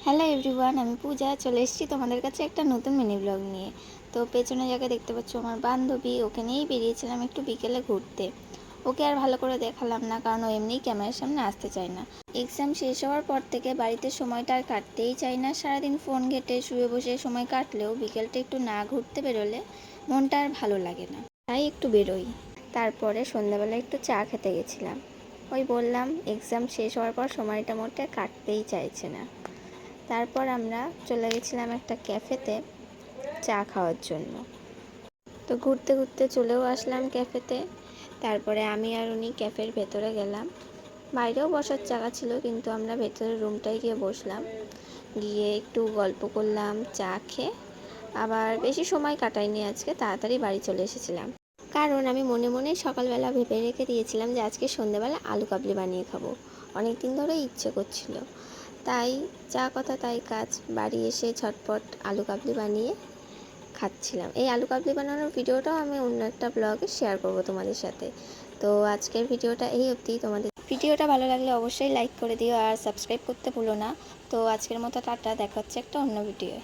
Hello everyone, আমি পূজা চলে এসেছি তোমাদের কাছে একটা নতুন মিনি ব্লগ নিয়ে। তো পেছনে জায়গায় দেখতে পাচ্ছ আমার বান্ধবী, ওকে নিয়েই বেরিয়েছিলাম একটু বিকেলে ঘুরতে। ওকে আর ভালো করে দেখালাম না, কারণ ও এমনিই ক্যামেরার সামনে আসতে চায় না। এক্সাম শেষ হওয়ার পর থেকে বাড়িতে সময়টা আর কাটতেই চায় না। সারাদিন ফোন ঘেঁটে শুয়ে বসে সময় কাটলেও বিকেলটা একটু না ঘুরতে বেরোলে মনটা আর ভালো লাগে না, তাই একটু বেরোই। তারপরে সন্ধ্যাবেলা একটু চা খেতে গেছিলাম। ওই বললাম, এক্সাম শেষ হওয়ার পর সময়টা মোটে কাটতেই চাইছে না। তারপর আমরা চলে গেছিলাম একটা ক্যাফেতে চা খাওয়ার জন্য। তো ঘুরতে ঘুরতে চলেও আসলাম ক্যাফেতে। তারপরে আমি আর উনি ক্যাফের ভেতরে গেলাম। বাইরেও বসার জায়গা ছিল, কিন্তু আমরা ভেতরের রুমটায় গিয়ে বসলাম। গিয়ে একটু গল্প করলাম চা খেয়ে। আবার বেশি সময় কাটাইনি আজকে, তাড়াতাড়ি বাড়ি চলে এসেছিলাম। কারণ আমি মনে মনে সকালবেলা ভেবে রেখে দিয়েছিলাম যে আজকে সন্ধ্যেবেলা আলু কাবলি বানিয়ে খাবো। অনেক দিন ধরে ইচ্ছে করছিল। তাই যা কথা তাই কাজ, বাড়ি এসে ঝটপট আলু কাবলি বানিয়ে খাচ্ছিলাম। এই আলু কাবলি বানানোর ভিডিওটাও আমি অন্য একটা ব্লগে শেয়ার করব তোমাদের সাথে। তো আজকের ভিডিওটা এই অবধি। তোমাদের ভিডিওটা ভালো লাগলে অবশ্যই লাইক করে দিও আর সাবস্ক্রাইব করতে ভুলো না। তো আজকের মতো টাটা, দেখা হচ্ছে একটা অন্য ভিডিও।